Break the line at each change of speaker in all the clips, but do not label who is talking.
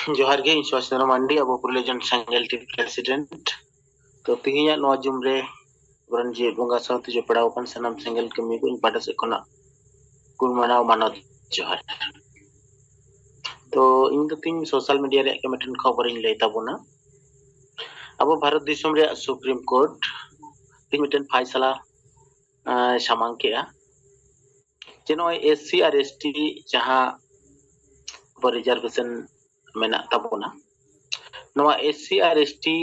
जोहार गे इंस्वासना मंडी अब पुरलेजन संगल T president तो तिहिया नवा जुमरे बरन जे बंगा साउथ जो पड़ाव कन सनम संगल कमी को इन पाटा से कोना कुल मनाव मानव जोहार तो इन तो तीन सोशल मीडिया रे कमेटन खबर इन लेता बोना अब भारत दिसम रे सुप्रीम कोर्ट तीन मिटन फैसला सामांग के जे नो एससी और एसटी जहां रिजर्वेशन मेना ताबोना नवा एससी और एसटी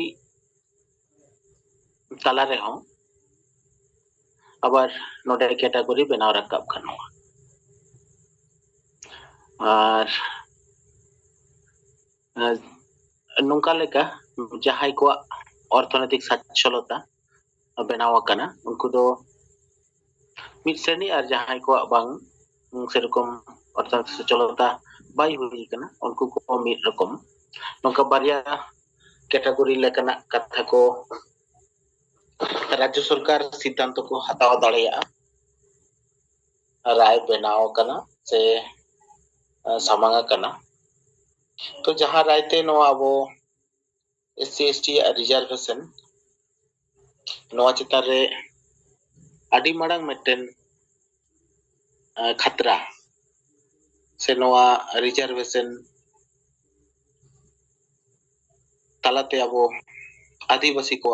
तला रे हों आबार नोडे कैटेगरी बनाव रकाब खानवा और नुंका लेका जहां को अर्थनैतिक सच्चलता बनाव करना उनको दो मिड श्रेणी और जहां को बांग सेरकम अर्थनैतिक सच्चलता बाई हुई करना उनको को मिड रकम नुंका बारिया कैटेगरी लेकना कथा को राज्य सरकार सिद्धांत को हताव दाड़ेया राय बनाव करना से सामांगा करना तो जहां रायते नो अब एससी एसटी रिजर्वेशन नवा चितार रे अडी मांग मिटन खतरा से नवा रिजर्वेशन तलाते अब आदिवासी को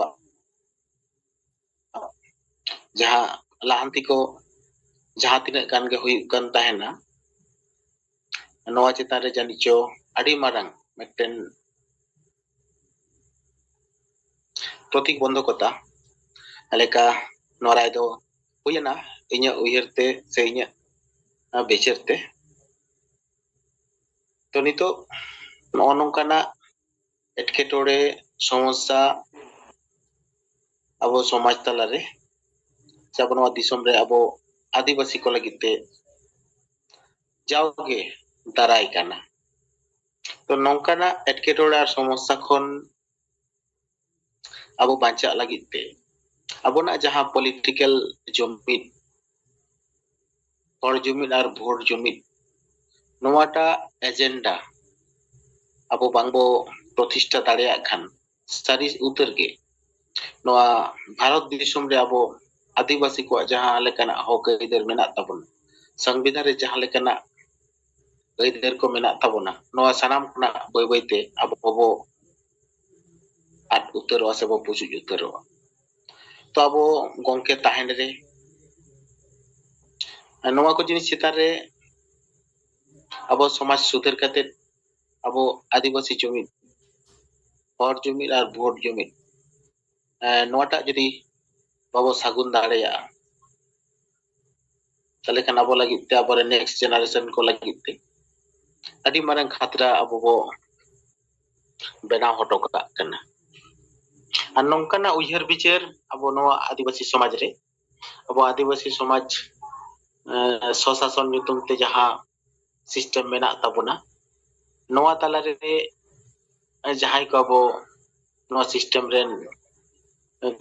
जहां लाहंती को जहां तीन गान गे हुई कन ताहेना नवा चितार रे जानिचो अडी मांग मिटन प्रतीक बंधकता अलेका नोराय दो हुयना इnya उयरते से इnya बेचरते तो नितो नोनोंकाना एटकेटोड़े समस्या अब समाज तलारे सब नवा दिसम रे अब आदिवासी को लगिते जाओगे दाराय काना तो नोंकाना एटकेटोड़े समस्या खन अब बांचा लगिते अबोना जहां पॉलिटिकल जुमिद और जुमिद और भोट जुमिद नोवाटा एजेंडा अब बांगबो प्रतिष्ठा दाड़िया खान सारी उतर के नोवा भारत दिसम रे अब आदिवासी को जहां लेकना हक अइदार मेना ताबोना संविधान रे जहां लेकना अइदार को मेना ताबोना नोवा सनाम खना बय बयते अब बो आद उतरवा से बो पुजु उतरवा तो अब गोंके ताहेन रे नोवा को जिनिस चितार रे अब समाज सुधर करते अब आदिवासी जुमिद और जुमिद और भोट जुमिद नोटा जदि बाबो सागुन दाड़ेया तले खान अब लगिते अब नेक्स्ट जनरेशन को लगिते अडी मारंग खतरा अब बो बनाव हटो करना और नौकाना उयहर विचार अब नोवा आदिवासी समाज रे अब आदिवासी समाज स्वशासन नितुम ते जहां सिस्टम मेना ताबोना नोवा तला रे जहां को अब नोवा सिस्टम रेन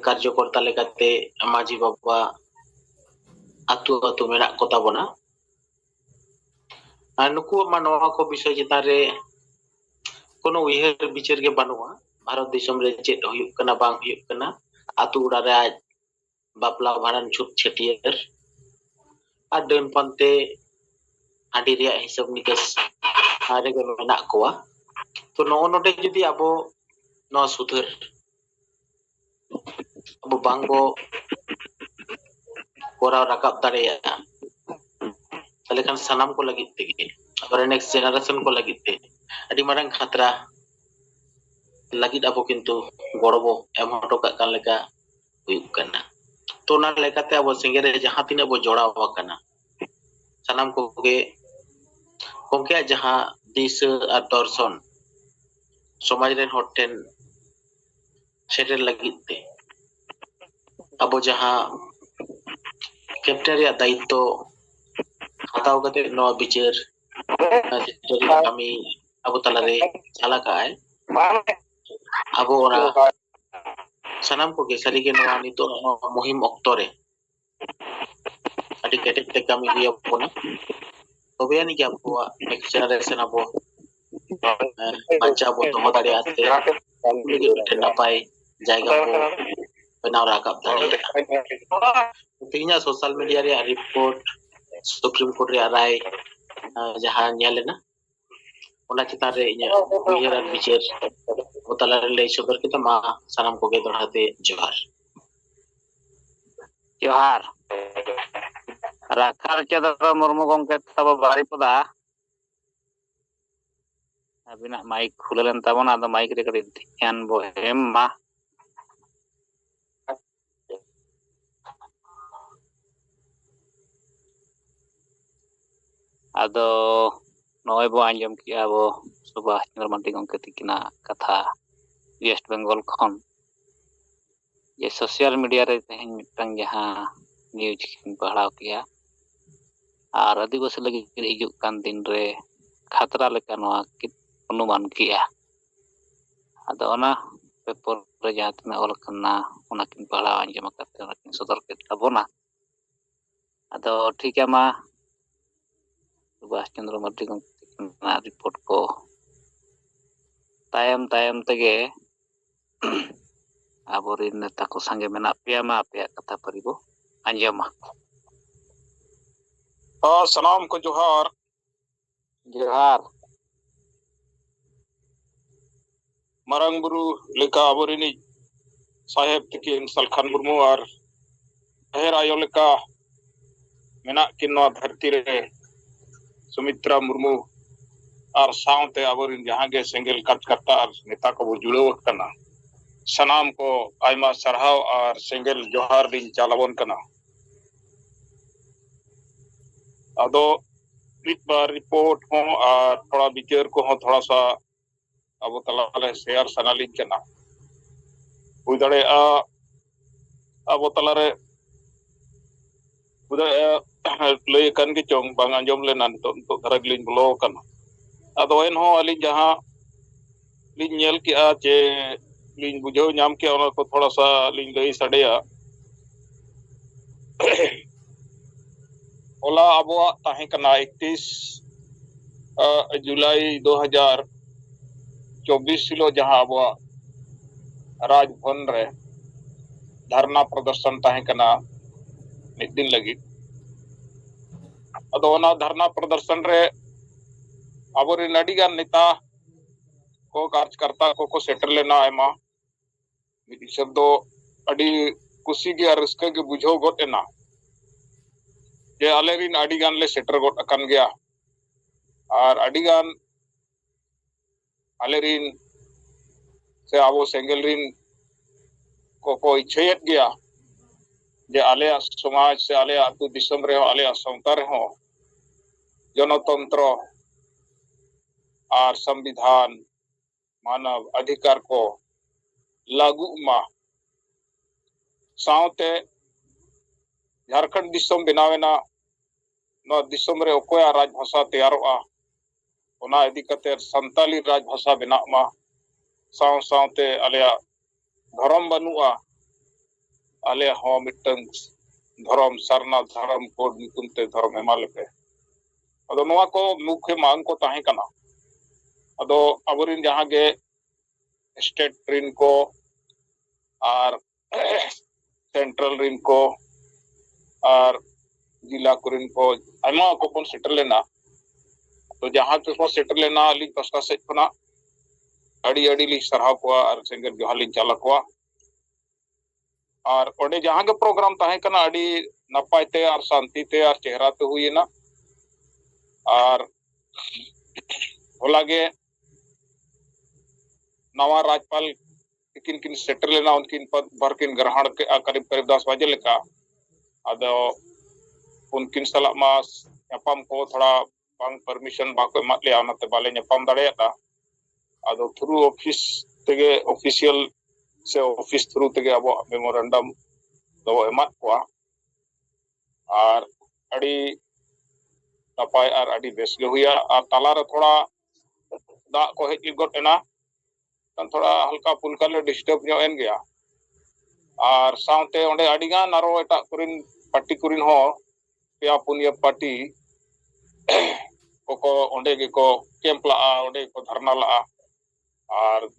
कार्यकर्ता लेकाते माजी बाबा आतु आतु मेना को ताबोना और नुकु मा नोवा को विषय चितार रे कोनो उयहर विचार के बानुआ भारत दिसम रे चेत हुयुक कना बांग हुयुक कना आतु उड़ा रे आज बापला भाड़न छुट छटियर और डन पंते आडी रे हिसाब निकास आरे को मेना कोआ तो नो नोटे जदि अब नो सुधर अब बांगो कोरा रकाब दाड़ेया तले खान सनाम को लगित तेगे अब नेक्स्ट जनरेशन को लगित ते अडी मारंग खतरा लगित अब किंतु गड़बो एम हटो का कान लेका हुयुक कना तो ना लेकाते अब सिंगरे जहां तीन अब जोड़ाव कना सनाम को गे गोंके जहां दिस और दर्शन समाज रेन होटेन सेटर लगित ते अब जहां कैप्टन रे दायित्व हताव कते नो विचार कमी अब तलारे चला का है अब ओरा सनाम को गेसरी के नोआ नितो मुहिम अक्तरे अडी केटेक ते कमी हुई अपना तबे यानी कि आपको नेक्स्ट जनरेशन अब baca bo doho daᱲᱮᱭᱟᱜ ᱛᱮ ᱞᱟᱹᱜᱤᱫ ᱢᱤᱫᱴᱮᱱ ᱱᱟᱯᱟᱭ ᱡᱟᱭᱜᱟ ᱵᱚ ᱵᱮᱱᱟᱣ ᱨᱟᱠᱟᱵ ᱫᱟᱲᱮᱭᱟᱜᱼᱟ ᱛᱮᱦᱮᱧᱟᱜ ᱥᱳᱥᱟᱞ ᱢᱤᱰᱤᱭᱟ ᱨᱮᱭᱟᱜ ᱨᱤᱯᱳर्ट सुप्रीम कोर्ट ᱨᱮᱭᱟᱜ ᱨᱟᱭ ᱡᱟᱦᱟᱸ ᱧᱮᱞ ᱞᱮᱱᱟ ᱚᱱᱟ ᱪᱮᱛᱟन ᱨᱮ ᱤᱧᱟᱹᱜ ᱩᱭᱦᱟᱹᱨ ᱟᱨ ᱵᱤᱪᱟᱹᱨ ᱛᱟᱞᱟᱨᱮ ᱞᱟᱹᱭ ᱥᱚᱫᱚᱨ ᱠᱮᱫᱟ ᱢᱟ ᱥᱟᱱᱟᱢ ᱠᱚᱜᱮ ᱫᱚᱲᱦᱟᱛᱮ ᱡᱚᱦᱟᱨ
जोहार राखाल चंद्र मुर्मू गंके तब बारिपदा अबिना माइक खुलेन तबना आदो माइक रे कड़ी ध्यान बो एम मा आदो नय बो आंजम किया बो सुभाष चंद्र मार्डी गंके तिकिना कथा वेस्ट बंगाल खन ये सोशल मीडिया रे तेहन मिटन जहां न्यूज पढ़ाव किया और आदिवासी लगी हिजुक कान दिन रे खतरा लेका नवा अनुमान किया आदो ओना पेपर रे जहां तना ऑल कना ओना किन पढ़ाव आंजम करते ओना किन सदर के तबोना आदो ठीक है मा सुभाष चंद्र मार्डी गंके रिपोर्ट को तायम तायम तेगे आबोरिन नेता को संगे मेना पेया मा पेया कथा परिबो आंजमा
सलाम को जोहार
जोहार
मरंग बुरु लेका आबोरिनी साहेब तकिन सलखान मुर्मू और अहेर आयो लेका मेना किन नवा धरती रे सुमित्रा मुर्मू और सावते आबोरिन जहां गे सेंगेल कार्यकर्ता और नेता को जुड़ो कना सनाम को आयमा सरहाव और सेंगेल जोहार दिन चालावन कना अदो मित बार रिपोर्ट हो और थोड़ा विचार को हो थोड़ा सा अब तलाले शेयर सनालिन कना हुई दड़े अब तलारे उदय लय कन के चोंग बांग अंजम लेना तो धरगलिन ब्लो कना अदो एन हो अली जहां लिन नेल किया जे लिन बुझो नाम के ओना को थोड़ा सा लिन लय सडेया ओला अबो ताहे कना 31 जुलाई 2024 सिलो जहां अबो राजभवन रे धरना प्रदर्शन ताहे कना मिद दिन लगी अदो ओना धरना प्रदर्शन रे अबोरे नडीगान नेता को कार्यकर्ता को सेटर लेना आयमा मिद शब्दो अडी कुसी गे रस्के गे बुझो गोटेना जे आलेरिन अडीगान ले सेटर गोट अकन गया और अडीगान आलेरिन से आबो सेंगेल रिन को इच्छेत गया जे आले समाज से आले आतु दिसम रे आले संस्था रे हो जनतंत्र और संविधान मानव अधिकार को लागू मा सावते झारखंड दिसम बनावेना न दिसम रे ओकोया राजभाषा तैयारोआ ओना इदी कते संताली राजभाषा बना मा साव सावते आलेया धर्म बनुआ आले हो मिटन धर्म सरना धर्म कोड निकुंते धर्म एमालेपे अदो नवा को मुख्य मांग को ताहे कना अदो अबरिन जहां गे स्टेट रिन को और सेंट्रल रिन को और जिला कुरिन को आयमा को पन सेटल लेना तो जहां को सेटल लेना अली पस्ता से खना अड़ी अड़ी ली सरहा को और सेंगर जोहाली चाला को और ओडे जहां के प्रोग्राम ताहे कना अड़ी नपायते और शांति ते और चेहरा ते हुई ना और होलागे नवा राज्यपाल किन किन सेटल लेना उनकिन पद भर किन ग्रहण के करीब करीब 10 बजे लेका अदो उनकिन सलाह मास ᱧᱟᱯᱟᱢ को थोड़ा बांग परमिशन बाको एमात ले आनाते बाले ᱧᱟᱯᱟᱢ दाड़ेयाता अदो थ्रू ऑफिस तेगे ऑफिशियल से ऑफिस थ्रू तेगे अब मेमोरेंडम दो एमात को और अड़ी नपाय और अड़ी बेस गे हुआ और तालारे थोड़ा दा को हेज गोटेना थोड़ा हल्का फुल्का ले डिस्टर्ब ᱧᱚᱜ एन गया और साउते ओंडे अड़ीगान आरो एटा कुरिन पार्टी कुरिन हो पेया पुनिया पार्टी को ओंडे गे को कैंप लाआ ओंडे को धरना लाआ और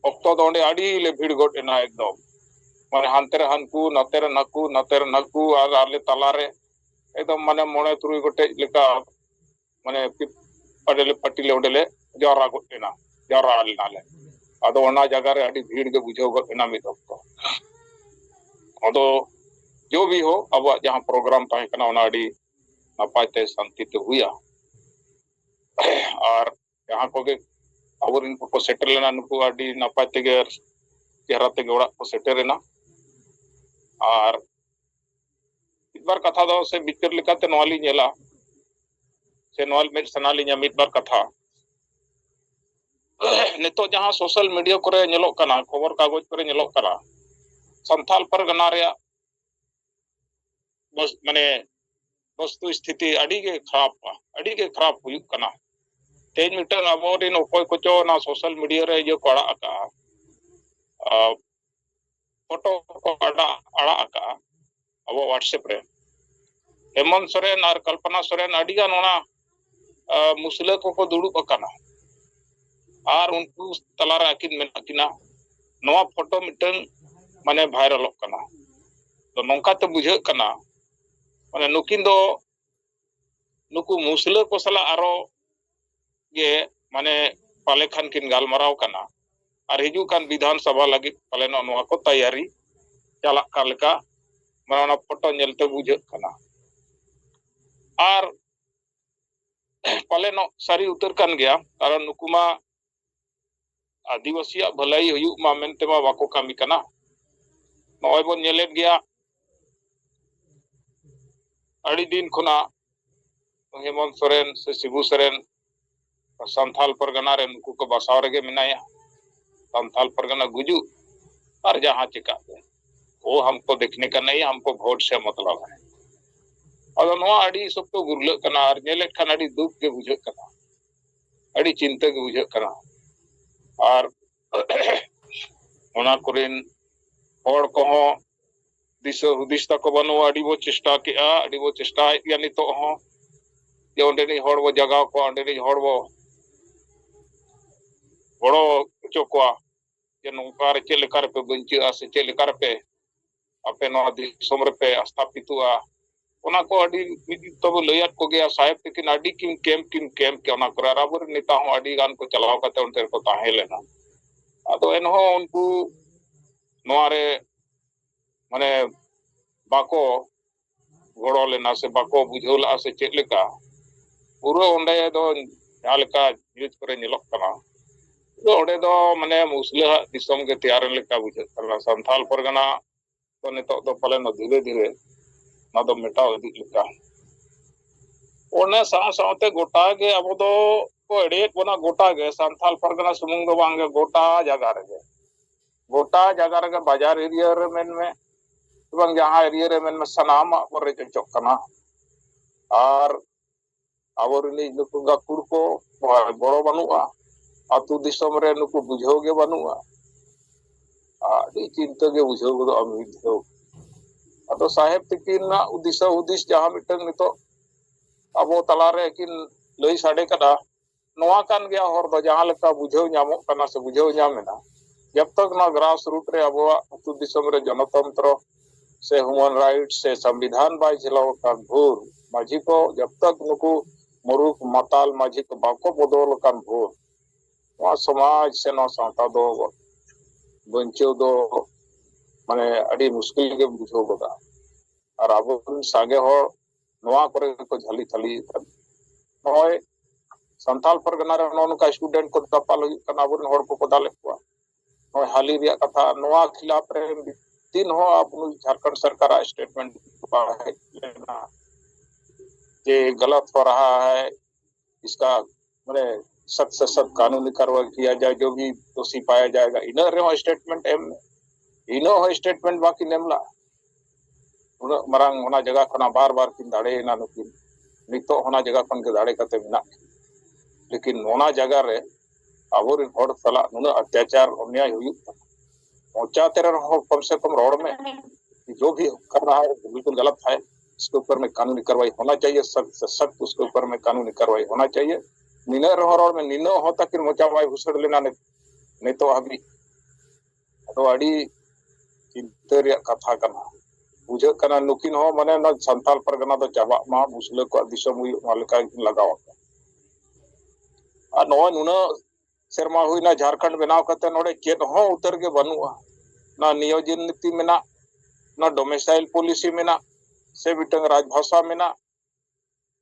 ऑक्टो दो ओंडे आड़ी ले भीड़ गोट एना एकदम माने हानते हानकू नते नकू और आले तलारे एकदम माने मोने तुरुई गोटे लेका माने अडेले पट्टीले ओंडेले जावरा गोट एना जावरा आले अदो ओना जगह रे आड़ी भीड़ के बुझाव गोट एना मिद ऑक्टो अदो जो भी हो अब जहां प्रोग्राम ताहे कना ओना आड़ी नपायते शांति ते हुआ और यहाँ को के अब इनको सेटल लेना नुकु आड़ी नपायते के चेहरा ते गोड़ा को सेटरेना और एक बार कथा दो से बिचर लिखाते नवाली नेला से नवाल में सनाली nya मिद बार कथा नितो जहां सोशल मीडिया करे नेलो कना खबर कागज करे नेलो कना संथाल परगना रे बस माने वस्तु स्थिति अड़ी के खराब हुई कना तेज मिटन अबोरिन ओकोय कोचो ना सोशल मीडिया रे जो कोड़ा आका फोटो को आड़ा आका अब व्हाट्सएप रे हेमंत सोरेन और कल्पना सोरेन अड़ी गान ओना मुसले को दुड़ुब अकाना और उनको तलारा आकिन मेना किना नवा फोटो मिटन माने वायरल कना तो नौका ते बुझे कना माने नुकिन दो नुकु मुसले को सला आरो ये माने पाले खान किन गालमाराव कना और हिजू कान विधानसभा लगी पाले नवा को तैयारी चला का लेका माने फोटो नेलते बुझे कना और पाले नो सारी उतर कान गया कारण नुकुमा आदिवासी भलाई हुयु मा मेनते मा बाको कामी कना नय बन नेलेत गया अड़ी दिन खुना हेमंत सोरेन से शिबू सोरेन संथाल परगना रे नुकु को बसाव रेगे मिनाया संथाल परगना गुजू और जहां चिका वो हमको देखने का नहीं हमको वोट से मतलब है और नवा अड़ी सब तो गुरल कना और नेलेत खान अड़ी दुख के बुझे कना अड़ी चिंता के बुझे कना और ओना कुरिन होड़ को दिशा हुदिस तक बनो अड़ी वो चेष्टा के अड़ी वो चेष्टा या नितो हो जे ओंडे होड़ वो जगह को ओंडे होड़ वो बड़ो चोकवा जे नोका रे चेलेकार पे बंची से चेलेकार पे अपे नो दिसोम रे पे स्थापितुआ ओना को अड़ी तो लयात को गया साहेब लेकिन अड़ी किम कैंप के ओना कर राबर नेता हो अड़ी गान को चलाव करते उनते को ताहे लेना अदो एनहो उनको नोरे माने बाको गोड़ो लेना से बाको बुझोला से चेक लेका पूरा ओंडे दो जहां लेका न्यूज करे नेलक कना तो ओंडे दो माने मुसले दिसम के तैयार लेका बुझे कना संथाल परगना तो नितो तो पले न धीरे धीरे ना दो मेटाव दी लेका ओने साथे गोटा के अब दो को एडेट बना गोटा के संथाल परगना सुमुंग दो बांगे गोटा जगह रे बाजार एरिया रे मेन में बंग जहां एरिया रे मेन में सनाम पर चचक कना और आवरनी नुकु गाकुड़ को बड़ो बनुआ आतु दिसम रे नुकु बुझाव गे बनुआ आडी चिंता गे बुझाव दो अमिधो अतो साहेब तिकिन ना उदिस जहां मिटन नितो अबो तलारे किन लई साडे कदा नोआ कान गया हर दो जहां लेका बुझाव न्यामो कना से बुझाव न्यामेना जब तक ना ग्रास रूट रे अबो आतु दिसम रे जनतंत्र से ह्यूमन राइट से संविधान बाय झेलाव का भोर माझी को जब तक नुकु मुरुक माताल माझी को बाको बदल कान भोर वा समाज से ना साता दो बंचो दो माने अड़ी मुश्किल के बुझो गोदा और अब सागे हो नवा करे को झली थली नय संताल परगना रे नोन का स्टूडेंट को दपाल कना बुन होड़ को दाले को नय हाली रिया कथा नवा खिलाफ रे दिन हो आप झारखंड सरकार स्टेटमेंट लेना ये गलत हो रहा है इसका मैंने सख्त से सख्त कानूनी कार्रवाई किया जाए जो भी दोषी पाया जाएगा इनर रे स्टेटमेंट एम इनो हो स्टेटमेंट बाकी नेमला उन मरांग होना जगह खना बार बार किन दाड़े ना नुकिन नितो होना जगह खन के दाड़े कते मिना लेकिन होना जगह रे आबोर होड़ सला नुना अत्याचार अन्याय हुई पहुंचाते रहो कम से कम रोड में जो भी कर रहा है बिल्कुल गलत है उसके ऊपर में कानूनी कार्रवाई होना चाहिए, सख्त से सख्त उसके ऊपर में कानूनी कार्रवाई होना चाहिए। निना रोहर में निना होता कि मोचा बाय हुसड़ लेना ने तो अभी तो अड़ी चिंता रे कथा कना बुझे कना नुकिन हो माने ना संताल परगना तो चाबा मा मुसले को दिशम हुई मालिका लगाव आ नो नुना सेरमा हुई ना झारखंड बनाव कते नोडे चेत हो उतर के बनुआ ना नियोजन नीति में ना डोमिसाइल पॉलिसी में से मिटंग राजभाषा में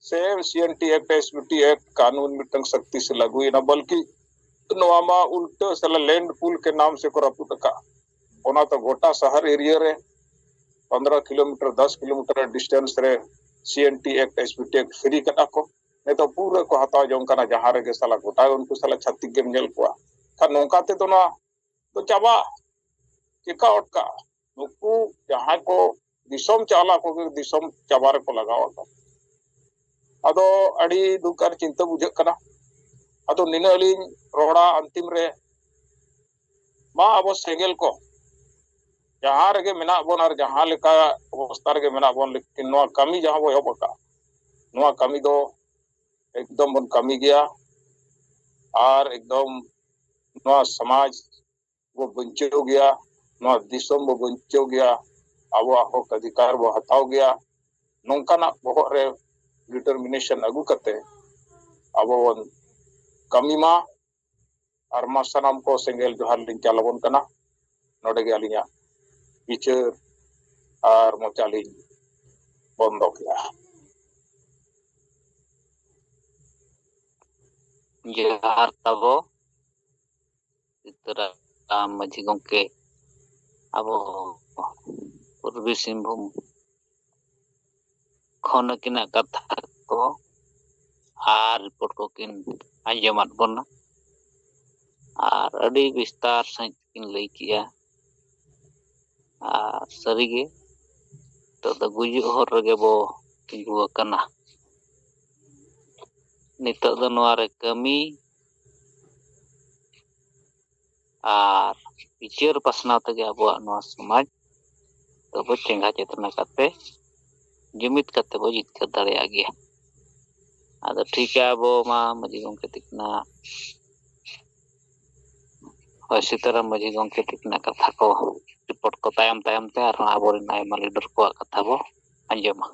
से सीएनटी एक्ट एसबीटी एक्ट कानून मिटंग सख्ती से लागू ना बल्कि नोमा उल्टे सला लैंड पूल के नाम से को रपुट का ओना तो गोटा शहर एरिया रे 15 किलोमीटर 10 किलोमीटर डिस्टेंस रे CNT act SBT act free कटा को नहीं तो पूरे को हटाओ जो उनका जहां रे साला गोटा उनको साला छत्तीस गेम जल को खा नौका ते तो ना तो चाबा चिका अटका नुकू जहां को दिसोम चाला को दिसोम चाबारे को लगाव अदो अड़ी दुकार चिंता बुझे कना अदो निना अलिन रोड़ा अंतिम रे मा अब सेगेल को जहां रे मेना बोन और जहां लेका अवस्था रे मेना बोन लेकिन नोआ कमी जहां वो होबका नोआ कमी दो एकदम बन कमी गया और एकदम नोआ समाज वो बंचो गया नोआ दिसोम वो बंचो गया अब हक अधिकार वो हटाओ गया नौकाना बहुत रे डिटर्मिनेशन अगू करते अब कमी मा और मा सनाम को सेंगेल जोहार लिंग चालबन कना नोडे गे अलिया विचार और मोचाली बंद किया
जहार तबो इतरा माझी गंके अब पूर्वी सिंहभूम खन किना कथा को आर रिपोर्ट को किन आंजमात बना और अड़ी विस्तार सहित किन लई किया और सरीगे तो गुजु हर रगे बो तिंगु कना नितो दो नोआ रे कमी और विचार पासना तगे अबो नोआ समाज तो बो चेंगा चेतना करते जुमित करते बो जितकर दाड़े आ गया आदो ठीक है अबो मा मजी गंके तिकना सीताराम मजी गंके तिकना कथा को रिपोर्ट को तायम तायम ते आर आबो रे नायमा लीडर को कथा बो अंजमा।